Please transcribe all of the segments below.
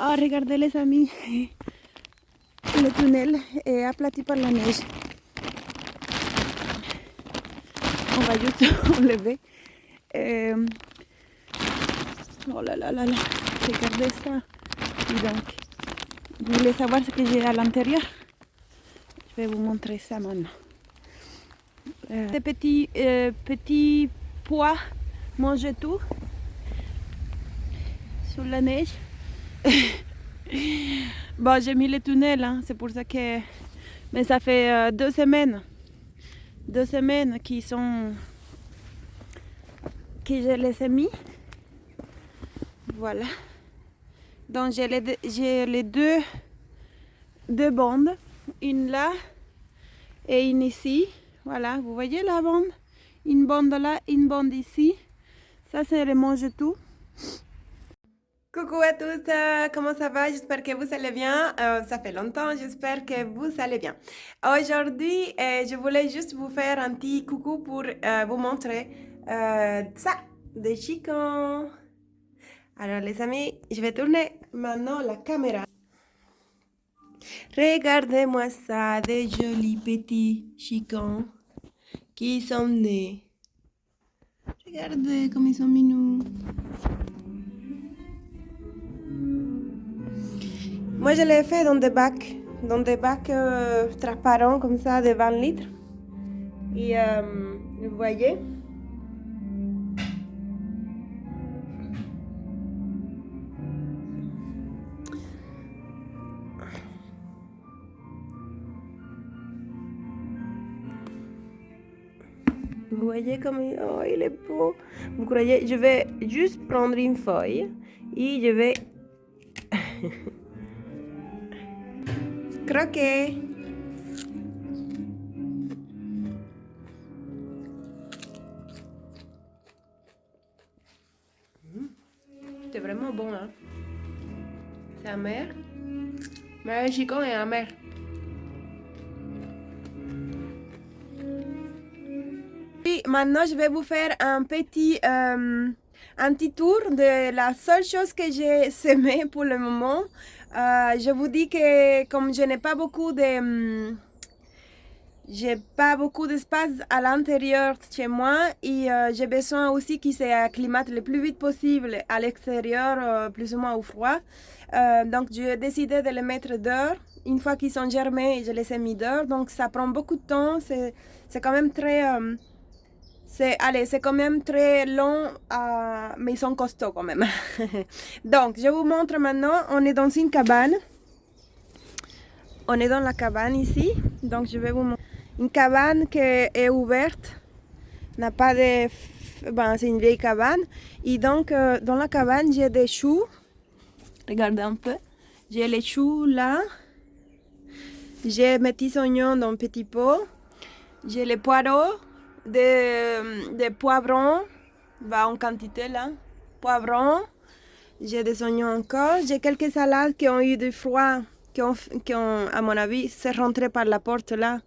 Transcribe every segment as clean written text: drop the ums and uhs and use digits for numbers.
Oh, regardez les amis, le tunnel est aplati par la neige. On va juste enlever. Oh là là là là, regardez ça. Et donc, vous voulez savoir ce que j'ai à l'intérieur? Je vais vous montrer ça maintenant. Ces petits pois mangent tout sur la neige. Bon, j'ai mis le tunnel, hein, c'est pour ça que... Mais ça fait 2 semaines. 2 semaines que je les ai mis. Voilà. Donc j'ai les deux bandes. Une là et une ici. Voilà, vous voyez la bande? Une bande là, une bande ici. Ça, c'est le mange-tout. Coucou à tous, comment ça va? J'espère que vous allez bien. Ça fait longtemps, j'espère que vous allez bien. Aujourd'hui, je voulais juste vous faire un petit coucou pour vous montrer ça, des chickens. Alors les amis, je vais tourner maintenant la caméra. Regardez-moi ça, des jolis petits chickens qui sont nés. Regardez comme ils sont mignons. Moi, je l'ai fait dans des bacs transparents comme ça de 20 litres. Et vous voyez, comme oh, il est beau. Vous croyez, je vais juste prendre une feuille et je vais croquer. C'est vraiment bon, hein. C'est amer. Mais le chicken est amer. Et maintenant, je vais vous faire un petit tour de la seule chose que j'ai semée pour le moment. Je vous dis que comme je n'ai pas beaucoup d'espace à l'intérieur de chez moi et j'ai besoin aussi qu'ils s'acclimatent le plus vite possible à l'extérieur, plus ou moins au froid. Donc j'ai décidé de les mettre dehors. Une fois qu'ils sont germés, je les ai mis dehors. Donc ça prend beaucoup de temps. C'est quand même très... c'est quand même très long, mais ils sont costauds quand même. Donc, je vous montre maintenant, on est dans une cabane. On est dans la cabane ici. Donc, je vais vous montrer. Une cabane qui est ouverte. N'a pas de... Ben, c'est une vieille cabane. Et donc, dans la cabane, j'ai des choux. Regardez un peu. J'ai les choux là. J'ai mes petits oignons dans un petit pot. J'ai les poireaux. Des poivrons, va en quantité là, poivrons, j'ai des oignons encore, j'ai quelques salades qui ont eu du froid, qui ont à mon avis, c'est rentré par la porte là,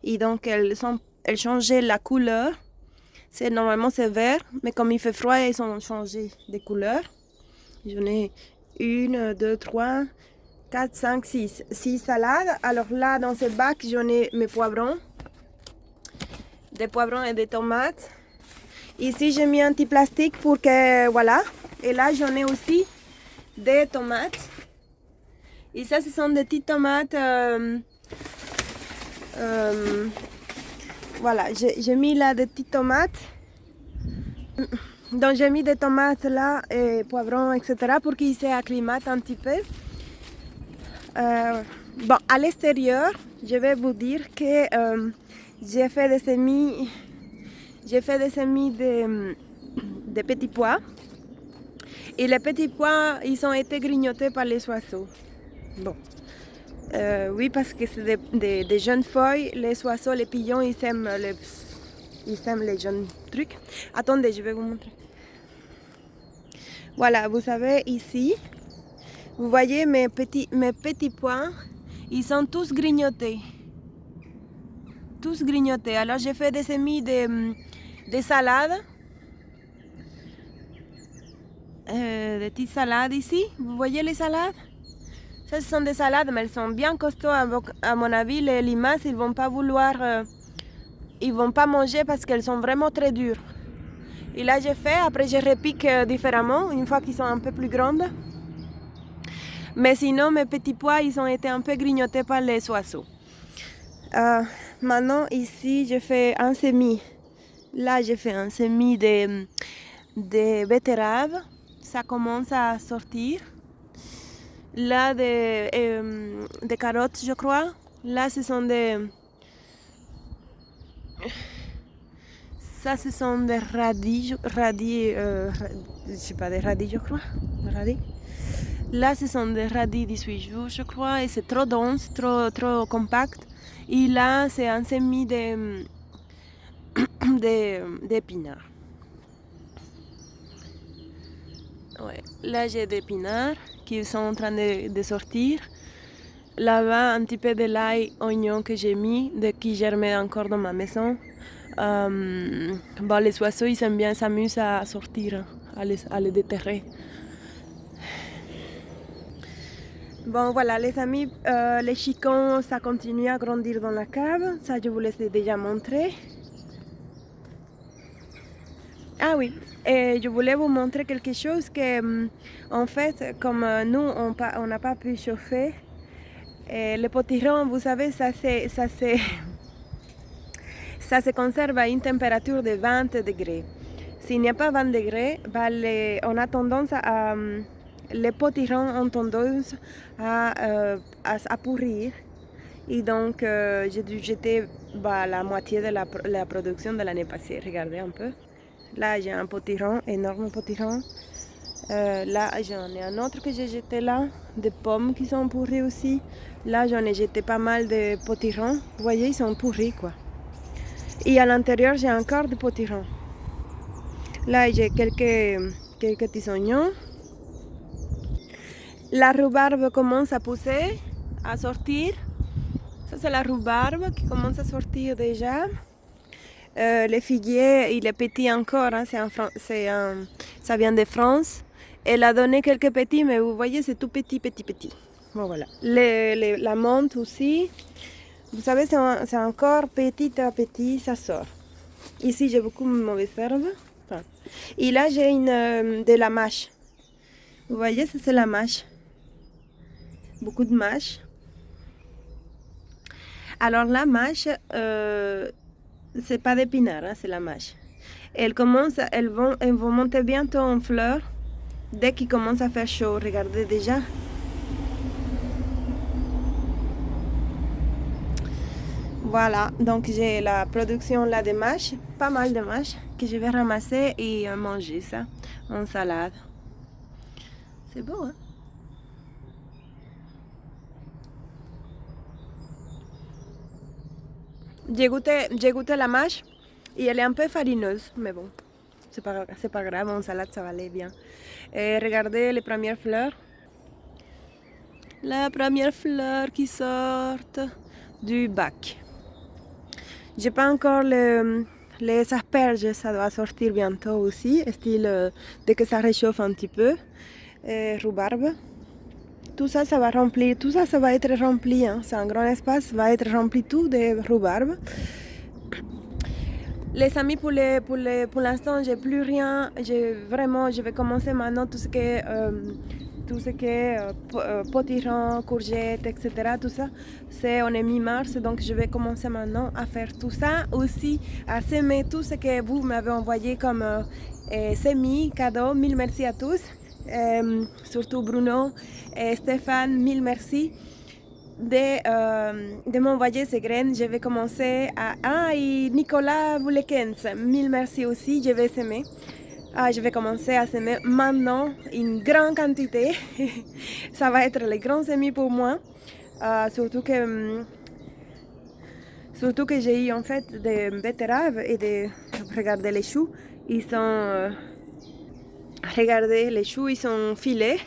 et donc elles changeaient la couleur, normalement c'est vert, mais comme il fait froid, elles ont changé de couleur. J'en ai 1, 2, 3, 4, 5, 6 salades, alors là dans ce bac j'en ai mes poivrons, des poivrons et des tomates. Ici, j'ai mis un petit plastique pour que, voilà. Et là, j'en ai aussi des tomates. Et ça, ce sont des petites tomates. Voilà, j'ai mis là des petites tomates. Donc, j'ai mis des tomates là, et poivrons, etc. pour qu'ils s'acclimatent un petit peu. Bon, à l'extérieur, je vais vous dire que j'ai fait des semis de petits pois. Et les petits pois, ils ont été grignotés par les oiseaux. Bon. Oui, parce que c'est des jeunes feuilles. Les oiseaux, les pigeons, ils aiment les jeunes trucs. Attendez, je vais vous montrer. Voilà, vous savez, ici, vous voyez mes petits pois, ils sont tous grignotés. Alors j'ai fait des semis de salades, des petites salades ici. Vous voyez les salades? Ça, ce sont des salades, mais elles sont bien costauds. À mon avis, les limaces, ils vont pas vouloir... ils vont pas manger parce qu'elles sont vraiment très dures. Et là, j'ai fait. Après, je repique différemment, une fois qu'ils sont un peu plus grandes. Mais sinon, mes petits pois, ils ont été un peu grignotés par les oiseaux. Maintenant, ici, je fais un semis. Là, j'ai fait un semis de betteraves. Ça commence à sortir. Là, des carottes, je crois. Là, ce sont des... Ça, ce sont des radis, je sais pas, des radis, je crois. Radis. Là, ce sont des radis 18 jours, je crois, et c'est trop dense, trop compact. Et là, c'est un semis d'épinards. Ouais. Là, j'ai des épinards qui sont en train de sortir. Là-bas, un petit peu de l'ail, oignon que j'ai mis, qui germait encore dans ma maison. Bon, les oiseaux, ils aiment bien s'amuser à sortir, à les déterrer. Bon, voilà, les amis, les chicons, ça continue à grandir dans la cave. Ça, je vous l'ai déjà montré. Ah oui, et je voulais vous montrer quelque chose que, en fait, comme nous, on n'a pas pu chauffer, et le potiron, vous savez, ça se conserve à une température de 20 degrés. S'il n'y a pas 20 degrés, bah, on a tendance les potirons ont tendance à pourrir. Et donc, j'ai dû jeter la moitié de la production de l'année passée. Regardez un peu. Là, j'ai un potiron, énorme potiron. Là, j'en ai un autre que j'ai jeté là, des pommes qui sont pourries aussi. Là, j'en ai jeté pas mal de potirons. Vous voyez, ils sont pourris, quoi. Et à l'intérieur, j'ai encore des potirons. Là, j'ai quelques petits oignons. La rhubarbe commence à pousser, à sortir. Ça, c'est la rhubarbe qui commence à sortir déjà. Les figuiers, il est petit encore, hein, ça vient de France. Elle a donné quelques petits, mais vous voyez, c'est tout petit. Bon, voilà. La menthe aussi. Vous savez, c'est encore petit à petit, ça sort. Ici, j'ai beaucoup de mauvaises herbes. Enfin. Et là, j'ai de la mâche. Vous voyez, ça, c'est la mâche. Beaucoup de mâche. Alors, la mâche, c'est pas d'épinards, hein, c'est la mâche. Elles vont monter bientôt en fleurs dès qu'il commence à faire chaud. Regardez déjà. Voilà, donc j'ai la production là de mâches, pas mal de mâches, que je vais ramasser et manger ça en salade. C'est beau, hein? J'ai goûté la mâche et elle est un peu farineuse, mais bon, c'est pas grave, en salade ça va aller bien. Et regardez les premières fleurs. La première fleur qui sort du bac. J'ai pas encore les asperges, ça doit sortir bientôt aussi, style dès que ça réchauffe un petit peu. Rhubarbe. Tout ça, ça va remplir, tout ça, ça va être rempli. Hein. C'est un grand espace, va être rempli tout de rhubarbe. Les amis, pour l'instant, j'ai plus rien. Je vais commencer maintenant tout ce qui est potiron, courgettes, etc. Tout ça, on est mi-mars, donc je vais commencer maintenant à faire tout ça. Aussi, à semer tout ce que vous m'avez envoyé comme semis, cadeaux. Mille merci à tous. Surtout Bruno et Stéphane, mille merci de m'envoyer ces graines. Je vais commencer et Nicolas Boulekens, mille merci aussi, je vais semer. Je vais commencer à semer maintenant une grande quantité. Ça va être les grands semis pour moi. Surtout que j'ai eu en fait des betteraves et regardez les choux. Regardez, les choux, ils sont filés.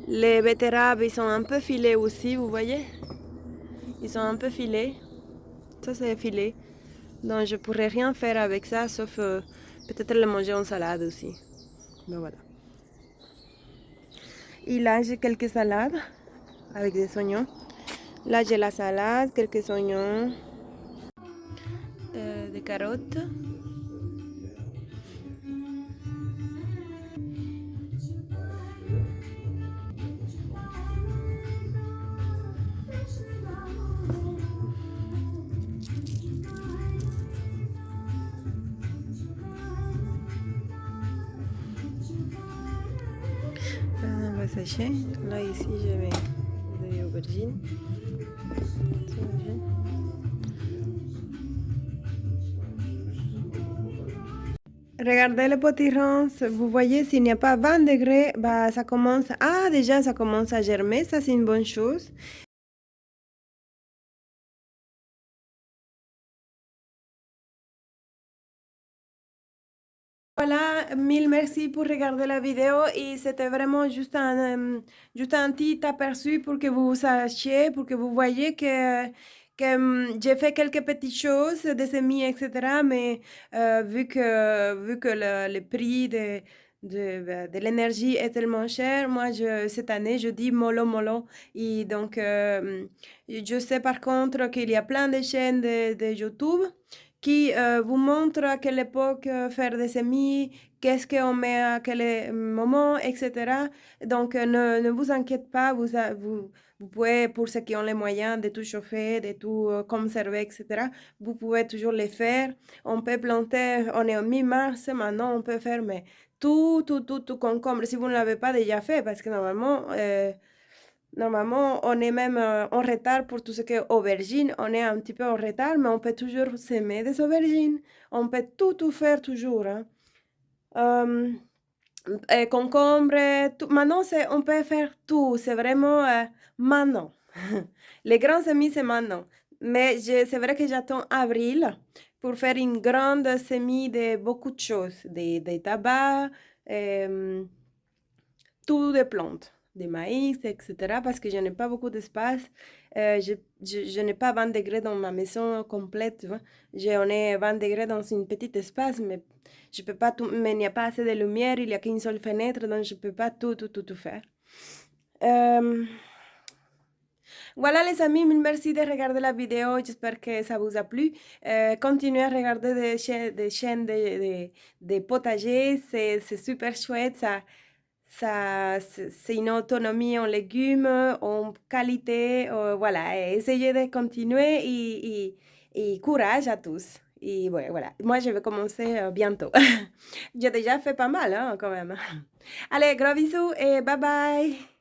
Les betteraves, ils sont un peu filés aussi, vous voyez? Ils sont un peu filés. Ça, c'est filé. Donc, je pourrais rien faire avec ça, sauf peut-être le manger en salade aussi. Ben voilà. Et là, j'ai quelques salades. avec des oignons. Là, j'ai la salade, quelques oignons, des carottes. Un sachet. Là, ici, je mets des aubergines. Regardez le potiron, vous voyez, s'il n'y a pas 20 degrés, bah, ça commence... Ah, déjà, ça commence à germer, ça c'est une bonne chose. Voilà, mille merci pour regarder la vidéo et c'était vraiment juste un petit aperçu pour que vous sachiez, pour que vous voyez que j'ai fait quelques petites choses, des semis, etc. Mais vu que le prix de l'énergie est tellement cher, moi, cette année, je dis mollo mollo. Et donc, je sais par contre qu'il y a plein de chaînes de YouTube qui vous montre à quelle époque faire des semis, qu'est-ce qu'on met à quel moment, etc. Donc, ne vous inquiétez pas, vous pouvez, pour ceux qui ont les moyens de tout chauffer, de tout conserver, etc., vous pouvez toujours les faire. On peut planter, on est en mi-mars, maintenant on peut faire, mais tout concombre, si vous ne l'avez pas déjà fait, parce que normalement, on est même en retard pour tout ce qui est aubergine. On est un petit peu en retard, mais on peut toujours semer des aubergines. On peut tout faire toujours. Hein. Euh, concombre, tout. Maintenant, on peut faire tout. C'est vraiment maintenant. Les grands semis, c'est maintenant. Mais c'est vrai que j'attends avril pour faire une grande semis de beaucoup de choses. Des tabacs, euh, tout des plantes, des maïs, etc. Parce que je n'ai pas beaucoup d'espace. Je n'ai pas 20 degrés dans ma maison complète. Tu vois. On est 20 degrés dans un petit espace, mais je peux pas tout, mais il n'y a pas assez de lumière, il n'y a qu'une seule fenêtre, donc je ne peux pas tout faire. Euh, voilà les amis, mille merci de regarder la vidéo, j'espère que ça vous a plu. Continuez à regarder des chaînes de potager, c'est super chouette, c'est une autonomie en légumes, en qualité, voilà, essayez de continuer et courage à tous. Et ouais, voilà, moi je vais commencer bientôt. J'ai déjà fait pas mal hein, quand même. Allez, gros bisous et bye bye.